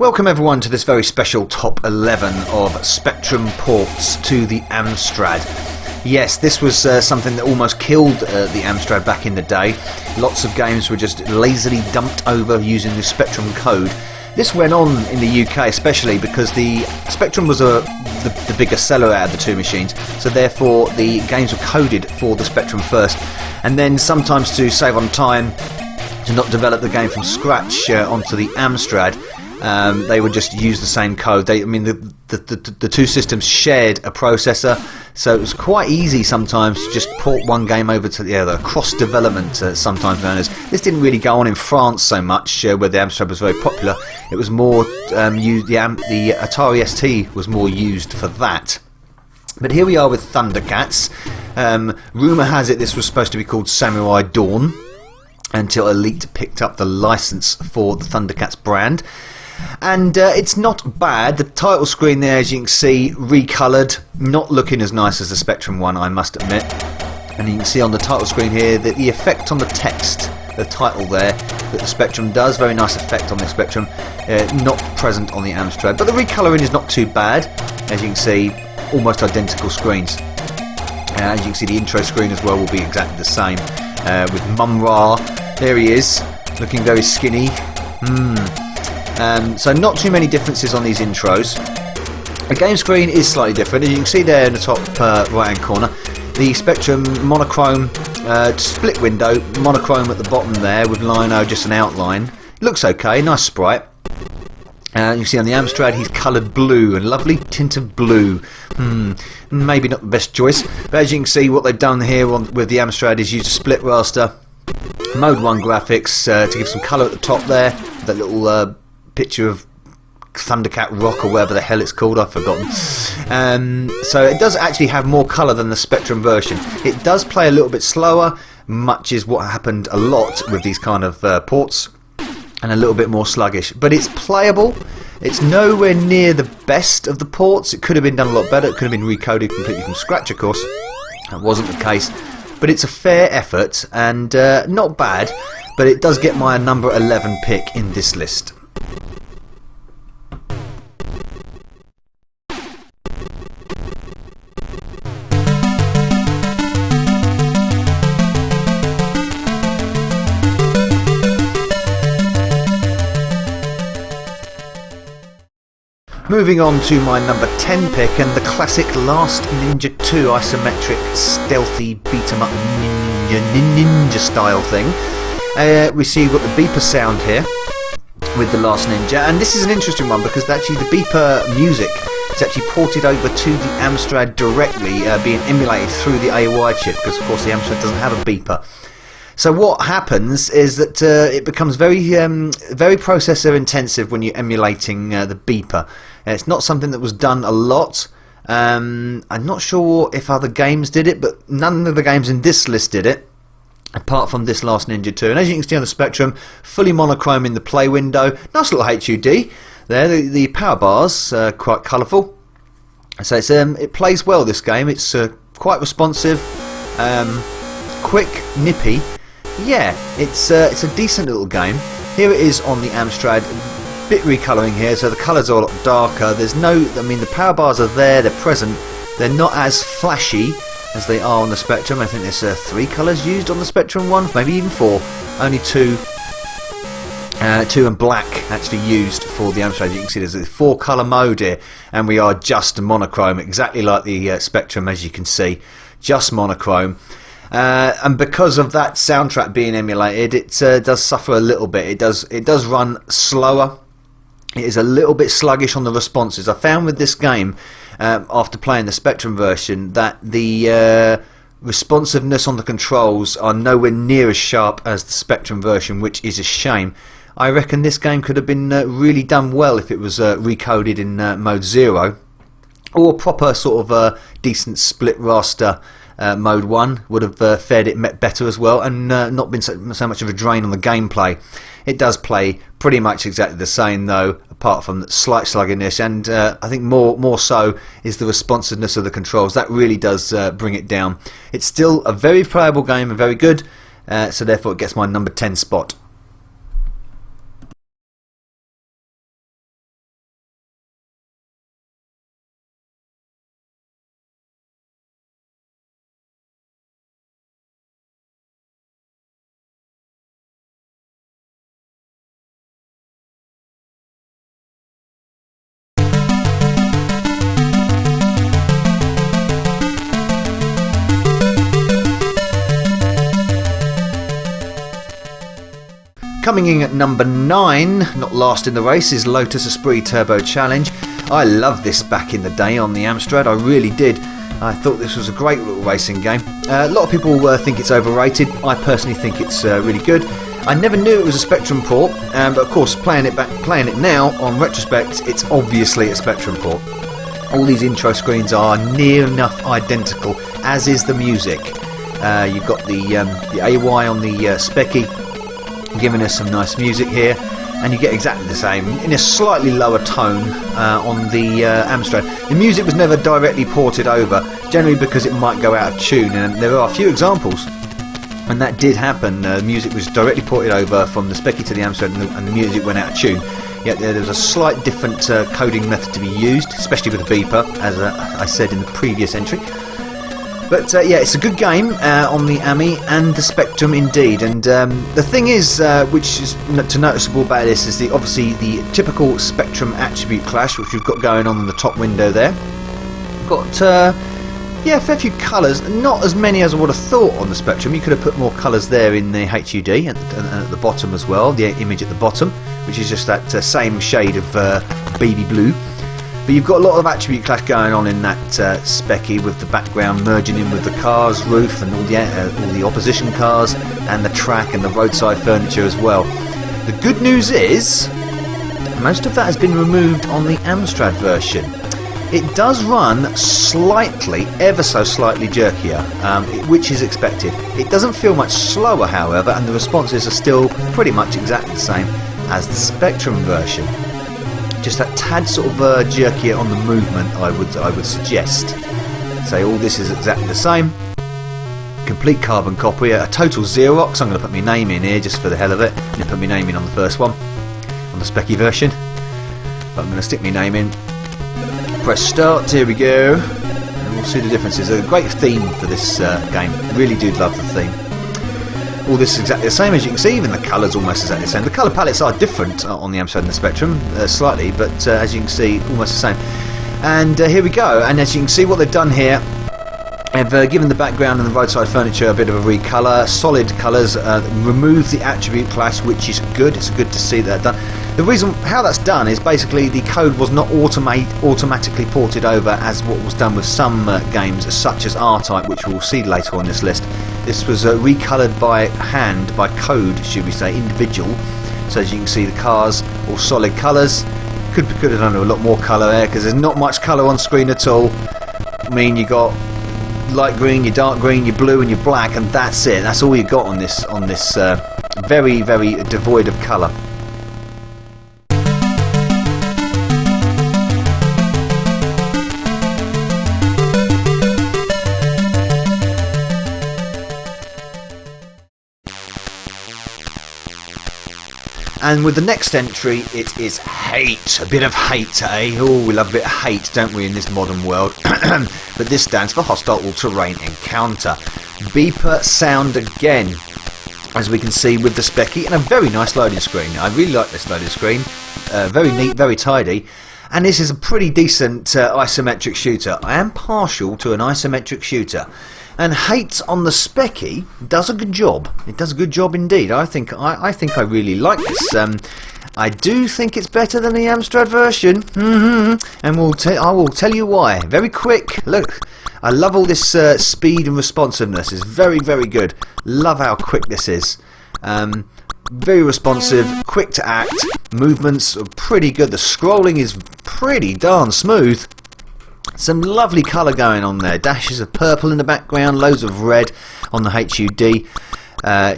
Welcome everyone to this very special top 11 of Spectrum ports to the Amstrad. Yes, this was something that almost killed the Amstrad back in the day. Lots of games were just lazily dumped over using the Spectrum code. This went on in the UK especially because the Spectrum was the bigger seller out of the two machines, so therefore the games were coded for the Spectrum first, and then sometimes to save on time, to not develop the game from scratch onto the Amstrad, they would just use the same code. The two systems shared a processor, so it was quite easy sometimes to just port one game over to the other. Cross development, sometimes known as. This didn't really go on in France so much, where the Amstrad was very popular. It was more the Atari ST was more used for that. But here we are with Thundercats. Rumour has it this was supposed to be called Samurai Dawn, until Elite picked up the license for the Thundercats brand. And it's not bad. The title screen there, as you can see, recoloured, not looking as nice as the Spectrum one, I must admit. And you can see on the title screen here that the effect on the text, the title there, that the Spectrum does, very nice effect on the Spectrum, not present on the Amstrad. But the recolouring is not too bad. As you can see, almost identical screens. As you can see, the intro screen as well will be exactly the same, with Mum-Ra. There he is, looking very skinny. So not too many differences on these intros. The game screen is slightly different. As you can see there in the top right hand corner, the Spectrum monochrome split window, monochrome at the bottom there with lino, just an outline. Looks okay, nice sprite. You can see on the Amstrad he's coloured blue, a lovely tint of blue. Maybe not the best choice, but as you can see what they've done here with the Amstrad is used a split raster, Mode 1 graphics to give some colour at the top there, that little picture of Thundercat Rock or whatever the hell it's called, I've forgotten. So it does actually have more colour than the Spectrum version. It does play a little bit slower, much is what happened a lot with these kind of ports, and a little bit more sluggish, but it's playable. It's nowhere near the best of the ports. It could have been done a lot better. It could have been recoded completely from scratch, of course. That wasn't the case, but it's a fair effort and not bad, but it does get my number 11 pick in this list. Moving on to my number 10 pick, and the classic Last Ninja 2 isometric stealthy beat 'em up ninja style thing. We see you've got the beeper sound here with the Last Ninja, and this is an interesting one because actually the beeper music is actually ported over to the Amstrad directly, being emulated through the AY chip, because of course the Amstrad doesn't have a beeper. So what happens is that it becomes very processor intensive when you're emulating the beeper. It's not something that was done a lot. I'm not sure if other games did it, but none of the games in this list did it, apart from this Last Ninja 2. And as you can see on the Spectrum, fully monochrome in the play window. Nice little HUD there. The power bars quite colourful. So it plays well, this game. It's quite responsive, quick, nippy. Yeah, it's a decent little game. Here it is on the Amstrad. Bit recolouring here, so the colours are a lot darker. There's the power bars are there, they're present. They're not as flashy as they are on the Spectrum. I think there's 3 colours used on the Spectrum one, maybe even 4. Only 2 and black actually used for the Amstrad. You can see there's a 4 colour mode here, and we are just monochrome, exactly like the Spectrum, as you can see, just monochrome. And because of that soundtrack being emulated, it does suffer a little bit. It does run slower. It is a little bit sluggish on the responses. I found with this game, after playing the Spectrum version, that the responsiveness on the controls are nowhere near as sharp as the Spectrum version, which is a shame. I reckon this game could have been really done well if it was recoded in Mode 0, or proper sort of decent split raster. Mode 1 would have fared it better as well, and not been so much of a drain on the gameplay. It does play pretty much exactly the same though, apart from slight sluggishness, and I think more so is the responsiveness of the controls. That really does bring it down. It's still a very playable game and very good, so therefore it gets my number 10 spot. Coming in at number 9, not last in the race, is Lotus Esprit Turbo Challenge. I loved this back in the day on the Amstrad, I really did. I thought this was a great little racing game. A lot of people think it's overrated. I personally think it's really good. I never knew it was a Spectrum port, but of course playing it now on retrospect, it's obviously a Spectrum port. All these intro screens are near enough identical, as is the music. You've got the AY on the Speccy giving us some nice music here, and you get exactly the same in a slightly lower tone on the Amstrad. The music was never directly ported over, generally because it might go out of tune, and there are a few examples when that did happen. Music was directly ported over from the Speccy to the Amstrad, and the music went out of tune. Yet there was a slight different coding method to be used, especially with the beeper, as I said in the previous entry. But yeah, it's a good game on the AMI and the Spectrum indeed. And the thing is, which is noticeable about this, is obviously the typical Spectrum attribute clash, which we've got going on in the top window there. Got yeah, a fair few colours, not as many as I would have thought on the Spectrum. You could have put more colours there in the HUD and at the bottom as well, the image at the bottom, which is just that same shade of baby blue. But you've got a lot of attribute clash going on in that Speccy, with the background merging in with the car's roof and all the opposition cars and the track and the roadside furniture as well. The good news is most of that has been removed on the Amstrad version. It does run slightly, ever so slightly jerkier, which is expected. It doesn't feel much slower, however, and the responses are still pretty much exactly the same as the Spectrum version. Just that tad sort of jerkier on the movement, I would suggest. So all this is exactly the same. Complete carbon copy, a total Xerox. I'm going to put my name in here just for the hell of it. I'm going to put my name in on the first one, on the Speccy version. But I'm going to stick my name in. Press start, here we go. And we'll see the differences. There's a great theme for this game. Really do love the theme. All this is exactly the same, as you can see, even the colours almost exactly the same. The colour palettes are different on the Amstrad and the Spectrum, slightly, but as you can see, almost the same. And here we go, and as you can see what they've done here, they've given the background and the roadside furniture a bit of a recolour, solid colours, remove the attribute clash, which is good. It's good to see that done. The reason how that's done is basically the code was not automatically ported over as what was done with some games, such as RType, which we'll see later on this list. This was recoloured by hand, by code, should we say, individual. So as you can see, the cars all solid colours. Could have done a lot more colour there, because there's not much colour on screen at all. I mean, you got light green, your dark green, your blue, and your black, and that's it. That's all you got on this very, very devoid of colour. And with the next entry, it is hate. A bit of hate, eh? Oh, we love a bit of hate, don't we, in this modern world? But this stands for Hostile All-Terrain Encounter. Beeper sound again, as we can see with the Speccy, and a very nice loading screen. I really like this loading screen. Very neat, very tidy. And this is a pretty decent isometric shooter. I am partial to an isometric shooter. And Hate on the Speccy does a good job. It does a good job indeed. I think I really like this. I do think it's better than the Amstrad version. And I will tell you why. Very quick. Look, I love all this speed and responsiveness. It's very, very good. Love how quick this is. Very responsive, quick to act. Movements are pretty good. The scrolling is pretty darn smooth. Some lovely colour going on there. Dashes of purple in the background, loads of red on the HUD.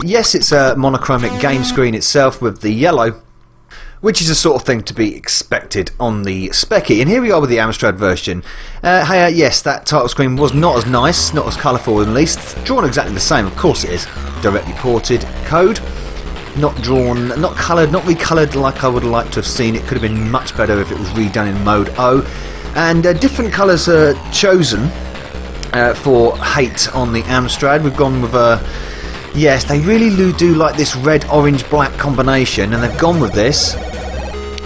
Yes, it's a monochromic game screen itself with the yellow, which is the sort of thing to be expected on the Speccy. And here we are with the Amstrad version. Yes, that title screen was not as nice, not as colourful at least. Drawn exactly the same, of course it is. Directly ported code. Not drawn, not coloured, not recoloured like I would like to have seen. It could have been much better if it was redone in mode O. And different colours are chosen for Hate on the Amstrad. We've gone with yes, they really do like this red, orange, black combination, and they've gone with this.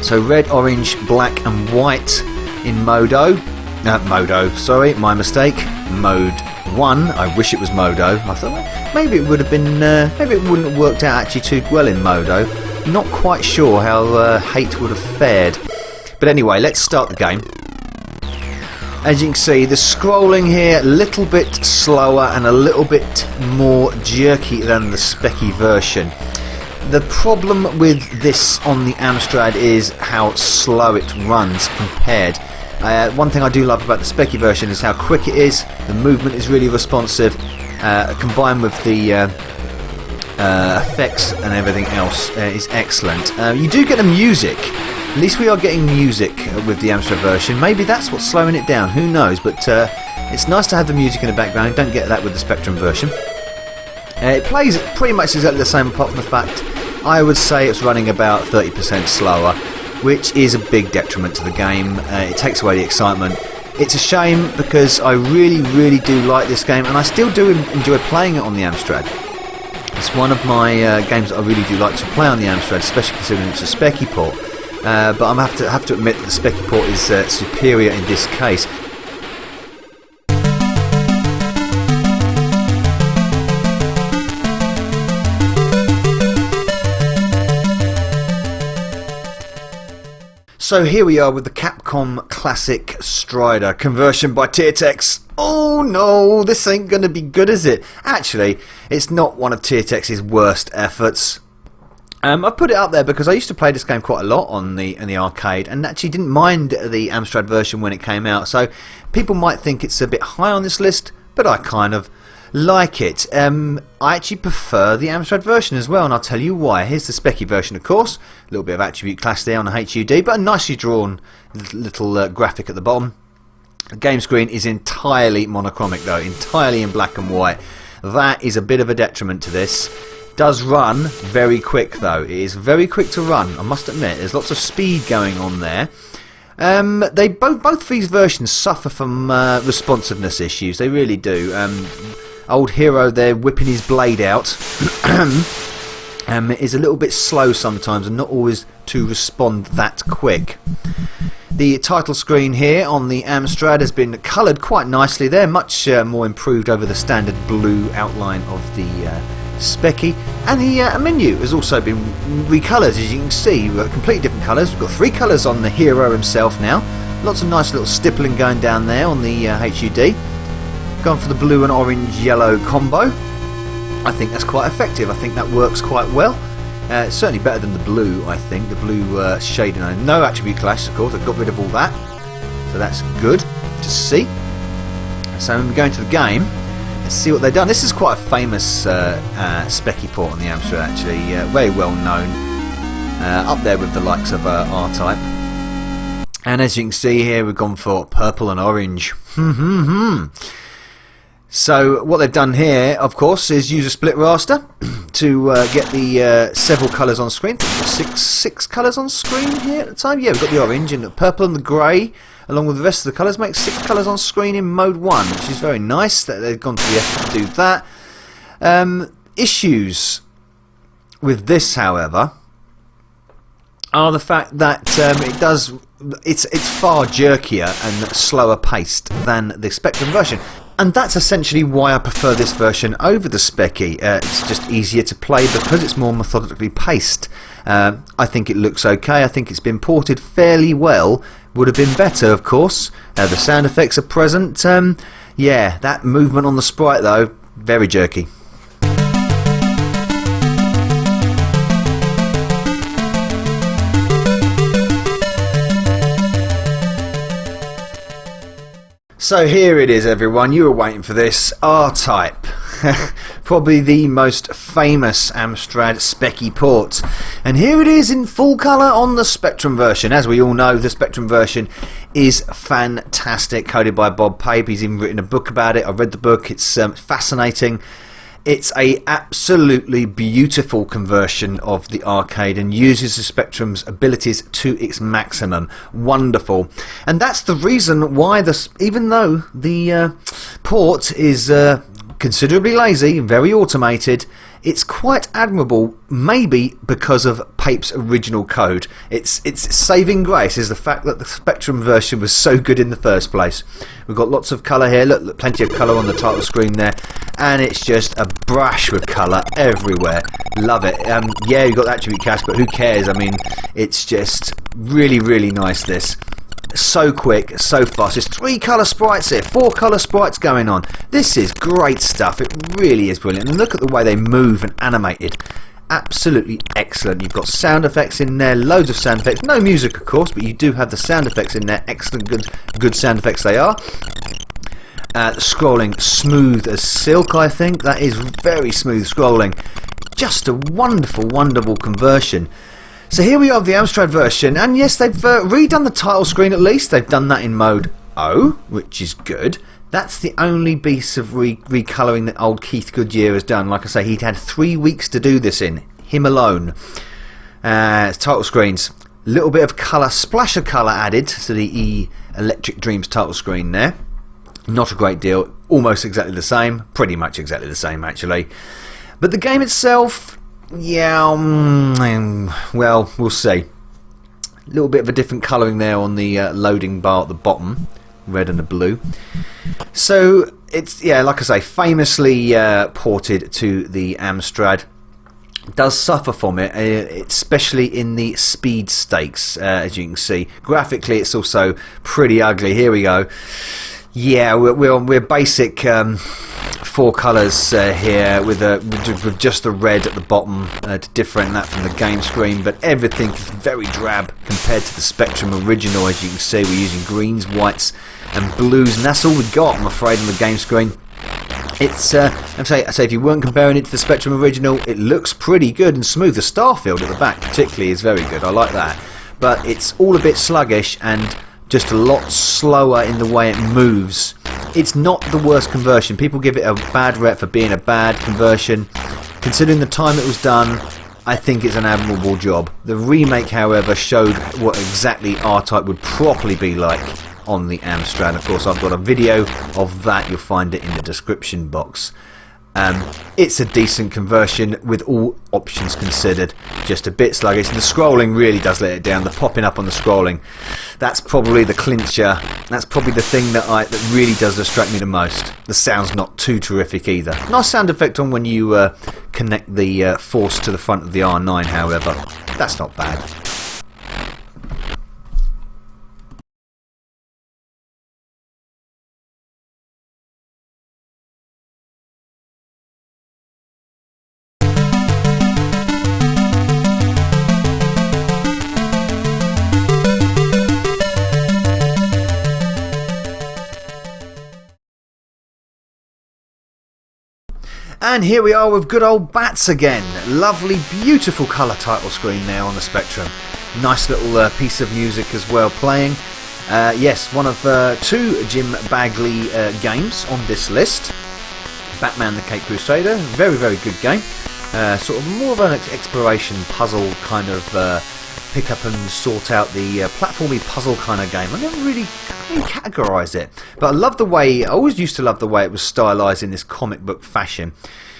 So red, orange, black and white in mode O. Mode O, sorry, my mistake. Mode 1. I wish it was mode O. I thought maybe it would have been, maybe it wouldn't have worked out actually too well in mode O. not quite sure how Hate would have fared. But anyway, let's start the game. As you can see, the scrolling here a little bit slower and a little bit more jerky than the Speccy version. The problem with this on the Amstrad is how slow it runs compared. One thing I do love about the Speccy version is how quick it is. The movement is really responsive, combined with the effects and everything else is excellent. You do get the music. At least we are getting music with the Amstrad version. Maybe that's what's slowing it down, who knows, but it's nice to have the music in the background. Don't get that with the Spectrum version. It plays pretty much exactly the same, apart from the fact I would say it's running about 30% slower, which is a big detriment to the game. It takes away the excitement. It's a shame because I really do like this game, and I still do enjoy playing it on the Amstrad. It's one of my games that I really do like to play on the Amstrad, especially considering it's a Speccy port. But I have to admit that the Speccy port is superior in this case. So here we are with the Capcom Classic Strider conversion by Tiertex. Oh no, this ain't gonna be good, is it? Actually, it's not one of Tiertex's worst efforts. I've put it up there because I used to play this game quite a lot in the arcade, and actually didn't mind the Amstrad version when it came out. So people might think it's a bit high on this list, but I kind of like it. I actually prefer the Amstrad version as well, and I'll tell you why. Here's the Speccy version, of course. A little bit of attribute class there on the HUD, but a nicely drawn little graphic at the bottom. The game screen is entirely monochromic though, entirely in black and white. That is a bit of a detriment to this. Does run very quick though. It is very quick to run, I must admit. There's lots of speed going on there. They both these versions suffer from responsiveness issues. They really do. Old Hero there whipping his blade out is a little bit slow sometimes and not always to respond that quick. The title screen here on the Amstrad has been coloured quite nicely there, much more improved over the standard blue outline of the Speccy, and the menu has also been recoloured, as you can see. We've got completely different colours. We've got 3 colours on the hero himself now. Lots of nice little stippling going down there on the HUD. Gone for the blue and orange yellow combo. I think that's quite effective. I think that works quite well. It's certainly better than the blue, I think. The blue shading. No attribute clash, of course. I've got rid of all that. So that's good to see. So when we go into the game, let's see what they've done. This is quite a famous Speccy port on the Amstrad, actually. Very well known. Up there with the likes of RType. And as you can see here, we've gone for purple and orange. So what they've done here, of course, is use a split raster to get the several colours on screen. Six colours on screen here at the time. Yeah, we've got the orange and the purple and the grey, along with the rest of the colours. Makes 6 colours on screen in mode 1, which is very nice that they've gone to the effort to do that. Issues with this, however, are the fact that it's far jerkier and slower paced than the Spectrum version. And that's essentially why I prefer this version over the Speccy. It's just easier to play because it's more methodically paced. I think it looks okay. I think it's been ported fairly well. Would have been better, of course. The sound effects are present. Yeah, that movement on the sprite though, very jerky. So here it is, everyone. You were waiting for this. RType. Probably the most famous Amstrad Speccy port. And here it is in full colour on the Spectrum version. As we all know, the Spectrum version is fantastic. Coded by Bob Pape. He's even written a book about it. I've read the book. It's fascinating. It's a absolutely beautiful conversion of the arcade and uses the Spectrum's abilities to its maximum. Wonderful. And that's the reason why even though the port is considerably lazy, very automated, It's quite admirable, maybe because of Pape's original code. Its saving grace is the fact that the Spectrum version was so good in the first place. We've got lots of colour here, look, plenty of colour on the title screen there, and it's just a brush with colour everywhere. Love it. Yeah, you've got the attribute cache, but who cares? I mean, it's just really, really nice, this. So quick, so fast. There's 3 colour sprites here, 4 colour sprites going on. This is great stuff. It really is brilliant. And look at the way they move and animated. Absolutely excellent. You've got sound effects in there, loads of sound effects. No music, of course, but you do have the sound effects in there. Excellent, good sound effects they are. The scrolling smooth as silk, I think. That is very smooth scrolling. Just a wonderful, wonderful conversion. So here we have the Amstrad version, and yes, they've redone the title screen at least. They've done that in mode O, which is good. That's the only piece of recolouring that old Keith Goodyear has done. Like I say, he'd had 3 weeks to do this in, him alone. Title screens, a little bit of colour, splash of colour added to the Electric Dreams title screen there. Not a great deal, almost exactly the same, pretty much exactly the same actually. But the game itself, yeah, well, we'll see. A little bit of a different colouring there on the loading bar at the bottom, red and the blue. So it's, yeah, like I say, famously ported to the Amstrad. It does suffer from it, especially in the speed stakes, as you can see. Graphically, it's also pretty ugly. Here we go. Yeah, we're basic 4 colours here with just the red at the bottom to differentiate that from the game screen, but everything is very drab compared to the Spectrum original. As you can see, we're using greens, whites and blues, and that's all we got, I'm afraid, on the game screen. It's I say if you weren't comparing it to the Spectrum original, it looks pretty good and smooth. The starfield at the back particularly is very good, I like that, but it's all a bit sluggish and just a lot slower in the way it moves. It's not the worst conversion. People give it a bad rep for being a bad conversion. Considering the time it was done, I think it's an admirable job. The remake, however, showed what exactly RType would properly be like on the Amstrad. Of course, I've got a video of that. You'll find it in the description box. It's a decent conversion with all options considered. Just a bit sluggish, and the scrolling really does let it down. The popping up on the scrolling, that's probably the clincher. That's probably the thing that really does distract me the most. The sound's not too terrific either. Nice sound effect on when you connect the force to the front of the R9, however. That's not bad. And here we are with good old bats again. Lovely, beautiful colour title screen there on the Spectrum. Nice little piece of music as well playing. Yes, one of 2 Jim Bagley games on this list. Batman the Cape Crusader, very, very good game. Sort of more of an exploration puzzle kind of pick up and sort out the platformy puzzle kind of game. I never really categorise it, but I love the way, I always used to love the way it was stylised in this comic book fashion.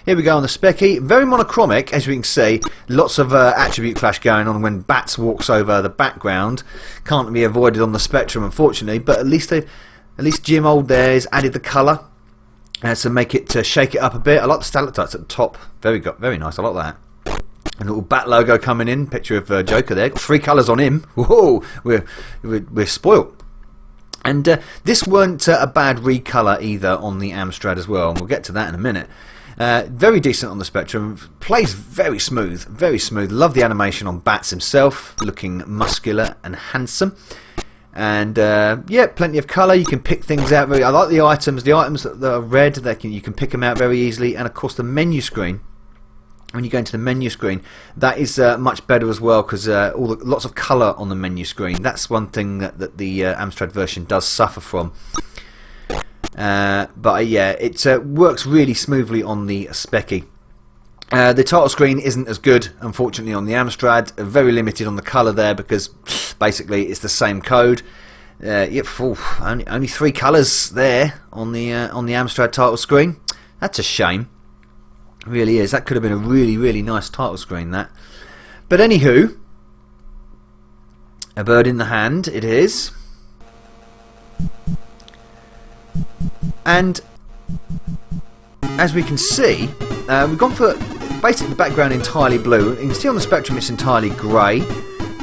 Here we go on the Speccy, very monochromic, as we can see. Lots of attribute clash going on when Bats walks over the background. Can't be avoided on the Spectrum, unfortunately, but at least Jim Old there has added the colour to make it, to shake it up a bit. I like the stalactites at the top, very nice, I like that. A little bat logo coming in, picture of Joker there. Got 3 colours on him. Whoa, we're spoilt. And this weren't a bad recolour either on the Amstrad as well, and we'll get to that in a minute. Very decent on the Spectrum. Plays very smooth, very smooth. Love the animation on Bats himself, looking muscular and handsome. And yeah, plenty of colour. You can pick things out very. I like the items. The items that are red, you can pick them out very easily. And of course, the menu screen. When you go into the menu screen, that is much better as well, because lots of colour on the menu screen. That's one thing that the Amstrad version does suffer from. But yeah, it works really smoothly on the Speccy. The title screen isn't as good, unfortunately, on the Amstrad. Very limited on the colour there, because basically it's the same code. Yep, only 3 colours there on the Amstrad title screen. That's a shame. Really is. That could have been a really, really nice title screen, that. But anywho, a bird in the hand it is. And as we can see, we've gone for basically the background entirely blue. You can see on the Spectrum it's entirely grey,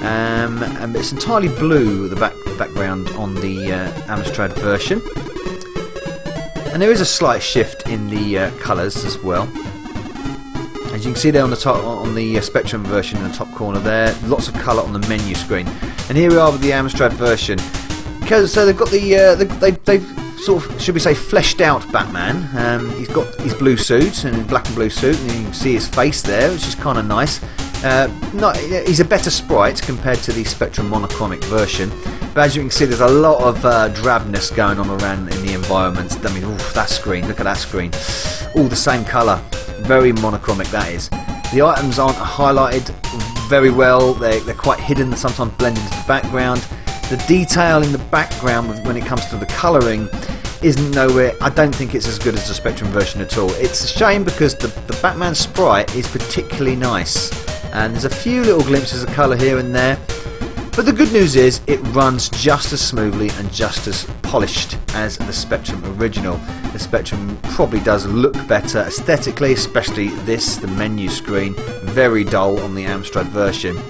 and it's entirely blue, the background on the Amstrad version. And there is a slight shift in the colours as well. As you can see there on the top, on the Spectrum version in the top corner there, lots of colour on the menu screen. And here we are with the Amstrad version. So they've got they've sort of, should we say, fleshed out Batman. He's got his blue suit and black and blue suit, and you can see his face there, which is kind of nice. He's a better sprite compared to the Spectrum monochronic version, but as you can see, there's a lot of drabness going on around in the environments. I mean, oof, that screen, look at that screen, all the same colour, very monochromic that is. The items aren't highlighted very well, they're quite hidden, sometimes blend into the background. The detail in the background when it comes to the colouring isn't nowhere. I don't think it's as good as the Spectrum version at all. It's a shame because the Batman sprite is particularly nice, and there's a few little glimpses of colour here and there. But the good news is it runs just as smoothly and just as polished as the Spectrum original. The Spectrum probably does look better aesthetically, especially the menu screen, very dull on the Amstrad version.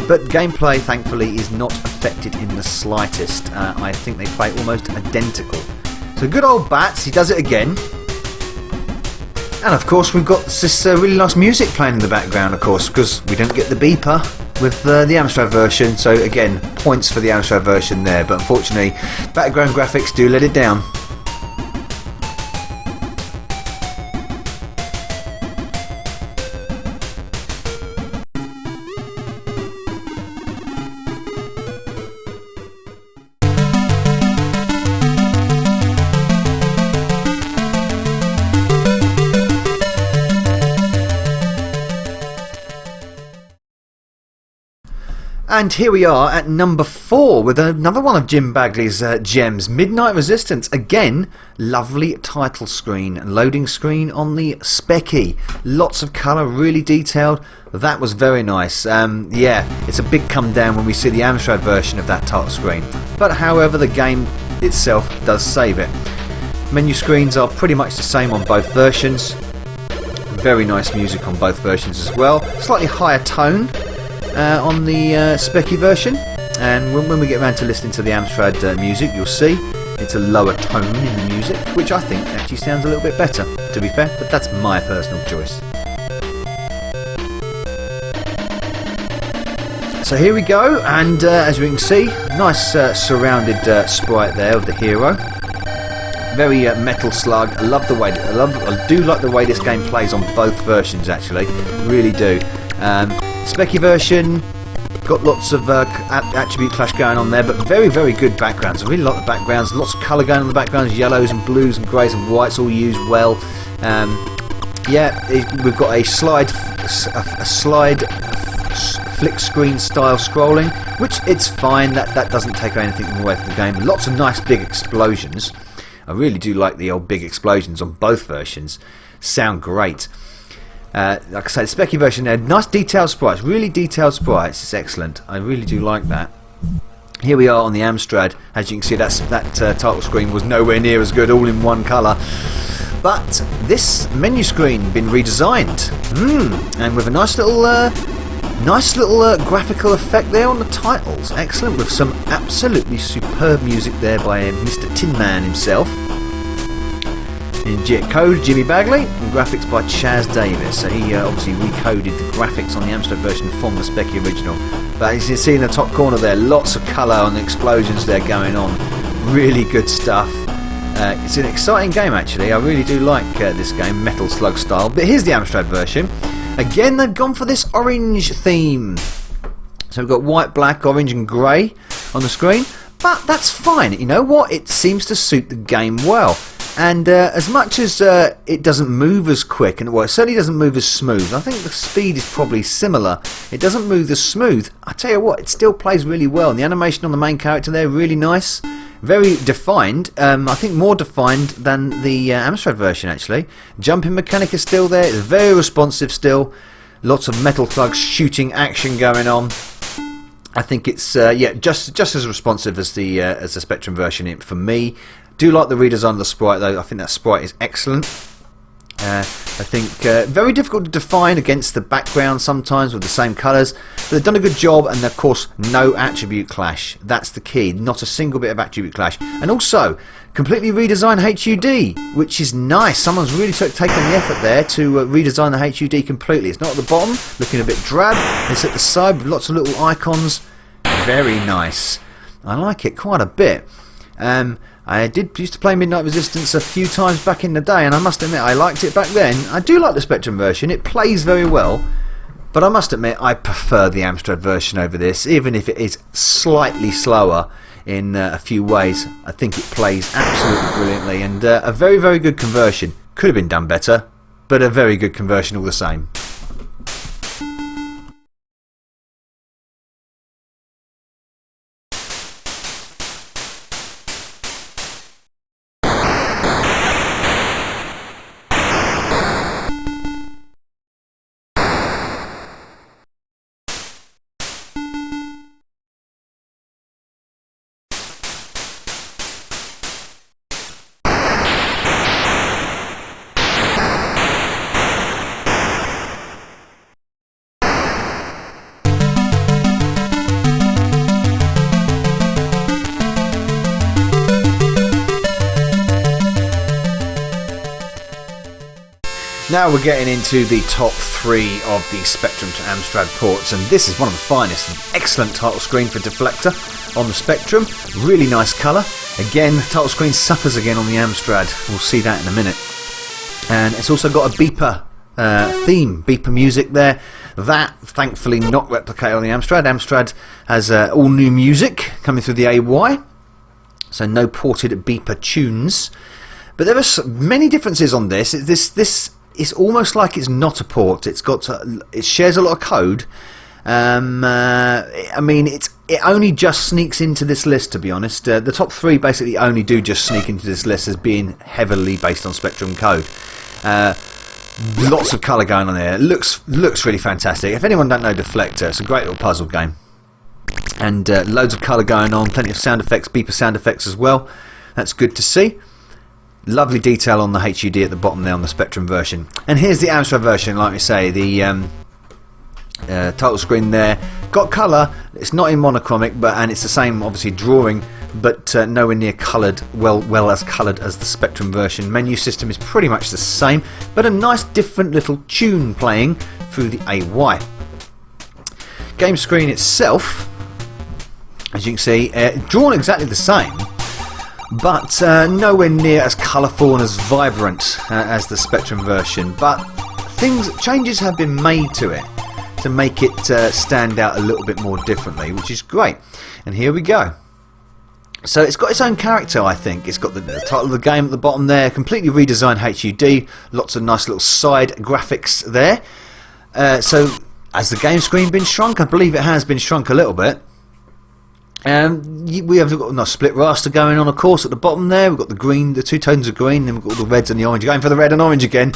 But gameplay, thankfully, is not affected in the slightest. I think they play almost identical. So good old Bats, he does it again. And of course we've got this really nice music playing in the background, of course, because we don't get the beeper with the Amstrad version. So again, points for the Amstrad version there. But unfortunately, background graphics do let it down. And here we are at number 4 with another one of Jim Bagley's gems, Midnight Resistance. Again, lovely title screen and loading screen on the Speccy. Lots of colour, really detailed. That was very nice. Yeah, it's a big come down when we see the Amstrad version of that title screen. But however, the game itself does save it. Menu screens are pretty much the same on both versions. Very nice music on both versions as well. Slightly higher tone on the Speccy version, and when we get around to listening to the Amstrad music, you'll see it's a lower tone in the music, which I think actually sounds a little bit better, to be fair, but that's my personal choice. So here we go, and as we can see, nice surrounded sprite there of the hero. Very Metal Slug. I love the way. I do like the way this game plays on both versions. Actually, really do. Speccy version got lots of attribute clash going on there, but very, very good backgrounds. I really like the backgrounds. Lots of colour going on in the backgrounds, yellows and blues and greys and whites all used well. Yeah, we've got a slide flick screen style scrolling, which it's fine. That doesn't take anything away from the game. Lots of nice big explosions. I really do like the old big explosions on both versions. Sound great. Like I say, the Speccy version there, nice detailed sprites, really detailed sprites. It's excellent. I really do like that. Here we are on the Amstrad. As you can see, that title screen was nowhere near as good, all in one colour. But this menu screen been redesigned, and with a nice little graphical effect there on the titles. Excellent, with some absolutely superb music there by Mr. Tin Man himself. In code, Jimmy Bagley, and graphics by Chaz Davis. So he obviously recoded the graphics on the Amstrad version from the Speccy original. But as you see in the top corner there, lots of colour and explosions there going on. Really good stuff. It's an exciting game actually. I really do like this game, Metal Slug style. But here's the Amstrad version. Again, they've gone for this orange theme. So we've got white, black, orange and grey on the screen. But that's fine. You know what? It seems to suit the game well. And as much as it doesn't move as quick, and well, it certainly doesn't move as smooth. I think the speed is probably similar. It doesn't move as smooth. I tell you what, it still plays really well. And the animation on the main character there, really nice. Very defined. I think more defined than the Amstrad version, actually. Jumping mechanic is still there. It's very responsive still. Lots of metal thugs shooting action going on. I think it's yeah, just as responsive as the Spectrum version for me. Do like the redesign of the sprite though. I think that sprite is excellent. I think very difficult to define against the background sometimes with the same colours, but they've done a good job, and of course no attribute clash. That's the key, not a single bit of attribute clash. And also completely redesigned HUD, which is nice. Someone's really taken the effort there to redesign the HUD completely. It's not at the bottom looking a bit drab, it's at the side with lots of little icons. Very nice. I like it quite a bit. I used to play Midnight Resistance a few times back in the day, and I must admit I liked it back then. I do like the Spectrum version, it plays very well, but I must admit I prefer the Amstrad version over this, even if it is slightly slower in a few ways. I think it plays absolutely brilliantly, and a very, very good conversion. Could have been done better, but a very good conversion all the same. Now we're getting into the top 3 of the Spectrum to Amstrad ports, and this is one of the finest. An excellent title screen for Deflector on the Spectrum, really nice colour. Again, the title screen suffers again on the Amstrad, we'll see that in a minute. And it's also got a beeper theme, beeper music there. That thankfully not replicated on the Amstrad. Amstrad has all new music coming through the AY, so no ported beeper tunes. But there are many differences on this. It's almost like it's not a port. It shares a lot of code. I mean, it only just sneaks into this list, to be honest. The top 3 basically only do just sneak into this list as being heavily based on Spectrum code. Lots of colour going on there. It looks really fantastic. If anyone don't know Deflector, it's a great little puzzle game. And loads of colour going on, plenty of sound effects, beeper sound effects as well. That's good to see. Lovely detail on the HUD at the bottom there on the Spectrum version. And here's the Amstrad version, like we say, the title screen there. Got colour, it's not in monochromic, and it's the same obviously drawing, but nowhere near coloured, well as coloured as the Spectrum version. Menu system is pretty much the same, but a nice different little tune playing through the AY. Game screen itself, as you can see, drawn exactly the same, but nowhere near as colourful and as vibrant as the Spectrum version. But changes have been made to it to make it stand out a little bit more differently, which is great. And here we go. So it's got its own character, I think. It's got the title of the game at the bottom there, completely redesigned HUD, lots of nice little side graphics there. So has the game screen been shrunk? I believe it has been shrunk a little bit. We have got a nice split raster going on, of course, at the bottom there. We've got the green, the 2 tones of green, then we've got all the reds and the orange. Going for the red and orange again.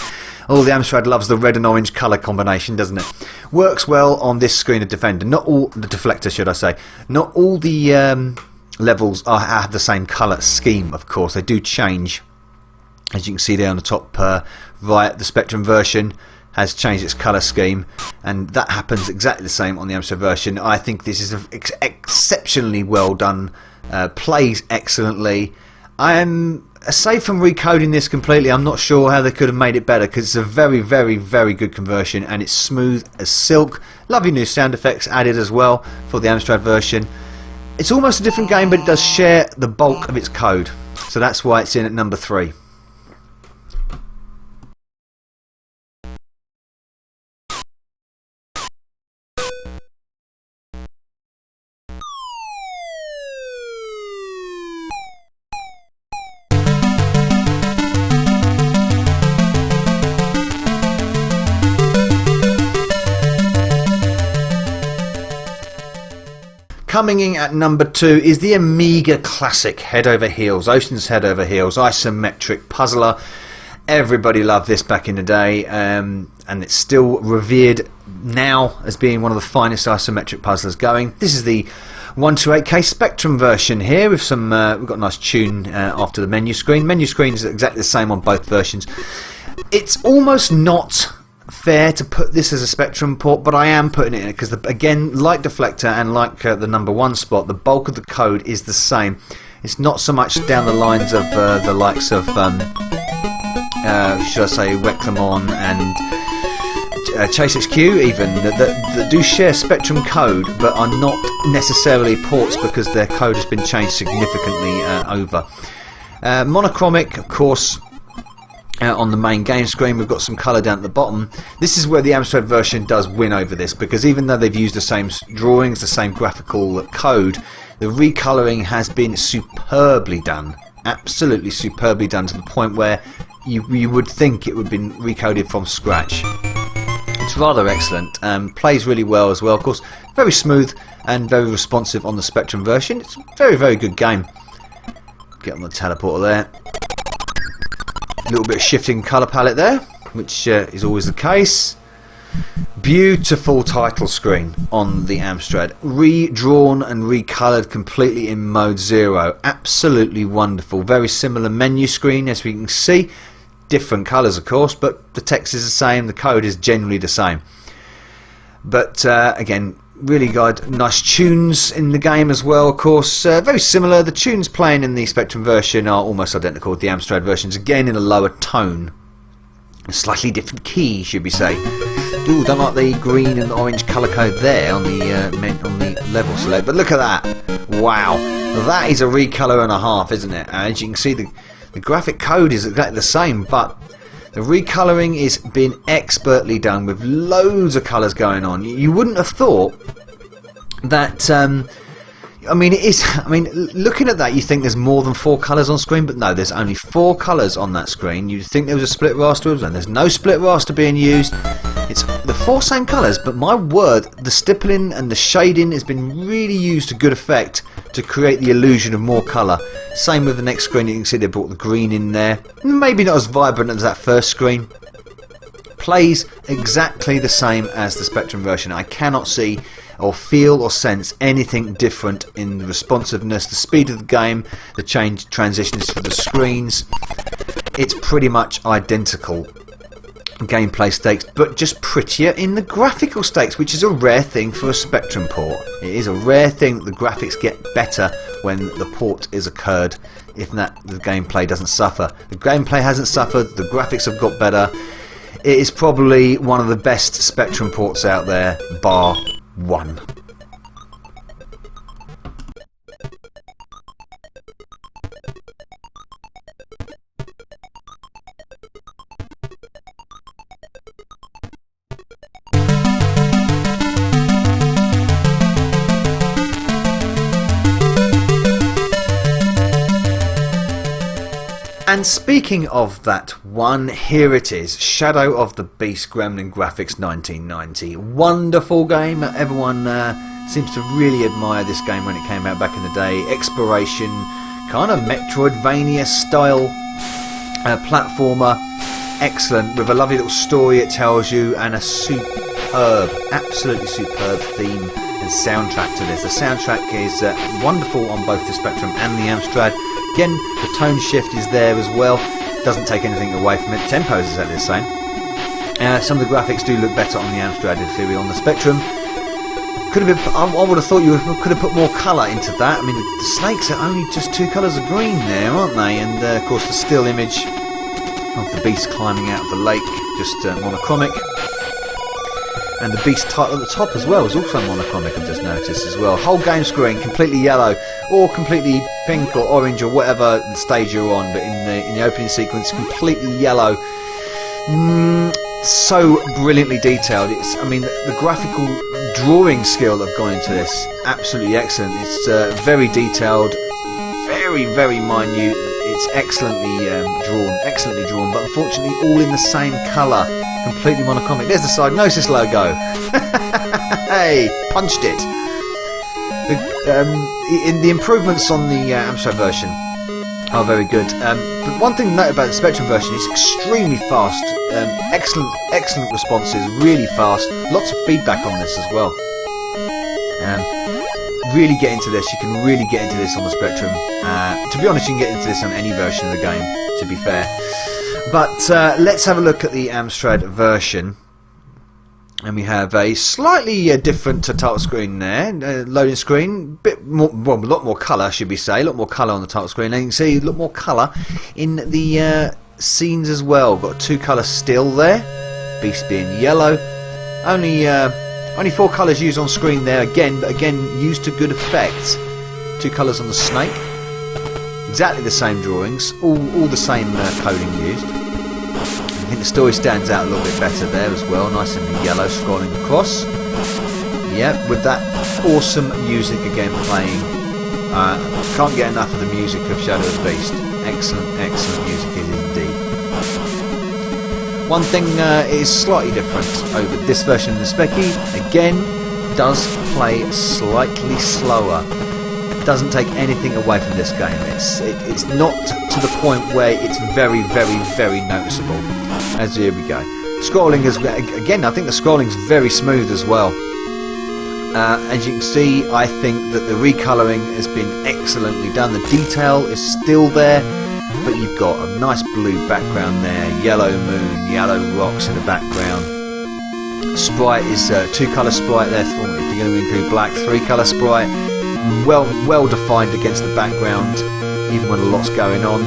Oh, the Amstrad loves the red and orange colour combination, doesn't it? Works well on this screen of Defender. Not all the Deflector, should I say. Not all the levels have the same colour scheme, of course. They do change. As you can see there on the top right, the Spectrum version has changed its colour scheme, and that happens exactly the same on the Amstrad version. I think this is exceptionally well done, plays excellently. Aside from recoding this completely, I'm not sure how they could have made it better, because it's a very, very, very good conversion, and it's smooth as silk. Lovely new sound effects added as well for the Amstrad version. It's almost a different game, but it does share the bulk of its code, so that's why it's in at number 3. Coming in at number 2 is the Amiga classic Head Over Heels, Ocean's Head Over Heels, isometric puzzler. Everybody loved this back in the day, and it's still revered now as being one of the finest isometric puzzlers going. This is the 128K Spectrum version here with some, we've got a nice tune after the menu screen. Menu screen is exactly the same on both versions. It's almost not fair to put this as a Spectrum port, but I am putting it in it because, again, like Deflector and like the number 1 spot, the bulk of the code is the same. It's not so much down the lines of the likes of, should I say, Reclamon and Chase HQ even, that do share Spectrum code but are not necessarily ports because their code has been changed significantly over. Monochromic, of course. On the main game screen we've got some colour down at the bottom. This is where the Amstrad version does win over this, because even though they've used the same drawings, the same graphical code, the recolouring has been superbly done. Absolutely superbly done, to the point where you would think it would have been recoded from scratch. It's rather excellent. Plays really well as well, of course. Very smooth and very responsive on the Spectrum version. It's a very, very good game. Get on the teleporter there. A little bit of shifting colour palette there, which is always the case. Beautiful title screen on the Amstrad, redrawn and recoloured completely in mode 0. Absolutely wonderful. Very similar menu screen as we can see. Different colours of course, but the text is the same, the code is generally the same. But again, really got nice tunes in the game as well, of course. Very similar. The tunes playing in the Spectrum version are almost identical with the Amstrad versions, again in a lower tone. A slightly different key, should we say. Ooh, don't like the green and orange colour code there on the level select, but look at that. Wow, that is a recolour and a half, isn't it? As you can see, the graphic code is exactly the same, but the recolouring is been expertly done with loads of colours going on. You wouldn't have thought that. I mean, it is. I mean, looking at that, you think there's more than 4 colours on screen, but no, there's only 4 colours on that screen. You'd think there was a split raster, and there's no split raster being used. It's the 4 same colours, but my word, the stippling and the shading has been really used to good effect to create the illusion of more colour. Same with the next screen. You can see they brought the green in there. Maybe not as vibrant as that first screen. Plays exactly the same as the Spectrum version. I cannot see or feel or sense anything different in the responsiveness, the speed of the game, the change transitions for the screens. It's pretty much identical gameplay stakes, but just prettier in the graphical stakes, which is a rare thing for a Spectrum port. It is a rare thing that the graphics get better when the port is occurred. If that, the gameplay doesn't suffer. The gameplay hasn't suffered, the graphics have got better. It is probably one of the best Spectrum ports out there, bar one. And speaking of that one, here it is, Shadow of the Beast Gremlin Graphics 1990. Wonderful game. Everyone seems to really admire this game when it came out back in the day. Exploration, kind of Metroidvania style platformer. Excellent, with a lovely little story it tells you, and a superb, absolutely superb theme and soundtrack to this. The soundtrack is wonderful on both the Spectrum and the Amstrad. Again, the tone shift is there as well. Doesn't take anything away from it. Tempo is exactly the same. Some of the graphics do look better on the Amstrad than on the Spectrum. Could have been. I would have thought you could have put more colour into that. I mean, the snakes are only just 2 colours of green there, aren't they? And of course, the still image of the beast climbing out of the lake, just monochromic. And the beast title at the top as well is also monochromic, I've just noticed as well. Whole game screen completely yellow, or completely pink or orange or whatever stage you're on, but in the opening sequence, completely yellow. So brilliantly detailed. It's, I mean, the graphical drawing skill that have gone into this, absolutely excellent. It's very detailed, very, very minute. It's excellently drawn, but unfortunately all in the same colour, completely monochromic. There's the Psygnosis logo. Hey, punched it. in the improvements on the Amstrad version are very good. But one thing to note about the Spectrum version is extremely fast. Excellent responses, really fast. Lots of feedback on this as well. Really get into this. You can really get into this on the Spectrum. To be honest, you can get into this on any version of the game, to be fair. But let's have a look at the Amstrad version. And we have a slightly different title screen there, loading screen, bit more, well, a lot more colour, should we say, a lot more colour on the title screen. And you can see a lot more colour in the scenes as well. Got a 2-colour still there, Beast being yellow. Only 4 colours used on screen there again, but again used to good effect. 2 colours on the snake, exactly the same drawings, all the same coding used. I think the story stands out a little bit better there as well, nice in the yellow scrolling across. Yeah, with that awesome music again playing. Can't get enough of the music of Shadow of the Beast. Excellent music it is indeed. One thing is slightly different over this version of the Speccy. Again, does play slightly slower. Doesn't take anything away from this game. It's not to the point where it's very noticeable. As here we go. Scrolling is again. I think the scrolling is very smooth as well. As you can see, I think that the recolouring has been excellently done. The detail is still there, but you've got a nice blue background there, yellow moon, yellow rocks in the background. Sprite is 2-colour sprite there. If you're going to include black, 3-colour sprite. Well defined against the background, even when a lot's going on.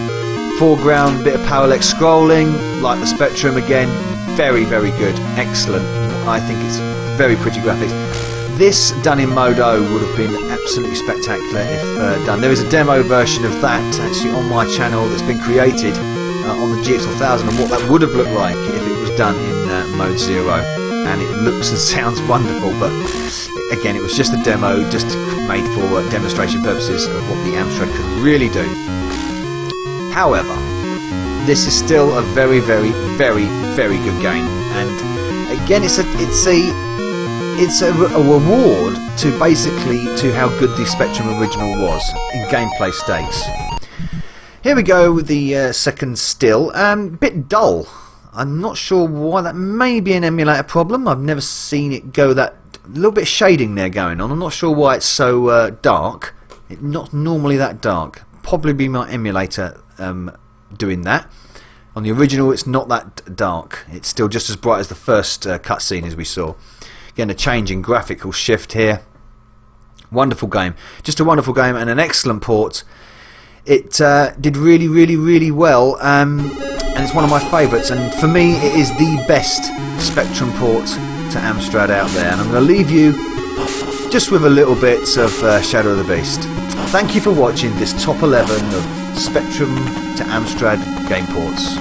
Foreground, bit of parallax scrolling, like the Spectrum again. Very good, excellent. I think it's very pretty graphics. This done in Modo would have been absolutely spectacular if done. There is a demo version of that actually on my channel that's been created on the GX1000, and what that would have looked like if it was done in Mode 0. And it looks and sounds wonderful, but again, it was just a demo, just made for demonstration purposes of what the Amstrad could really do. However, this is still a very good game, and again, it's a reward to how good the Spectrum original was in gameplay stakes. Here we go with the second still. Bit dull. I'm not sure why. That may be an emulator problem. I've never seen it go that. A little bit of shading there going on. I'm not sure why it's so dark. It's not normally that dark. Probably be my emulator doing that. On the original, it's not that dark. It's still just as bright as the first cutscene as we saw. Again, a change in graphical shift here. Wonderful game. Just a wonderful game and an excellent port. It did really well. And it's one of my favourites, and for me it is the best Spectrum port to Amstrad out there, and I'm going to leave you just with a little bit of Shadow of the Beast. Thank you for watching this top 11 of Spectrum to Amstrad game ports.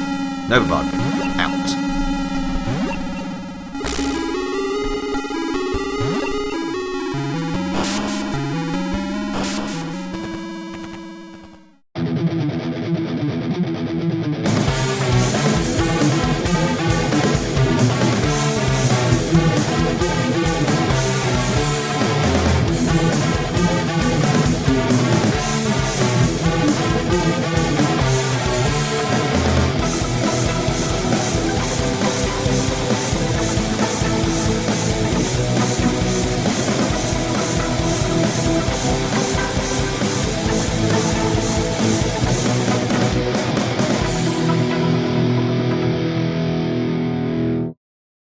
Nova Bug.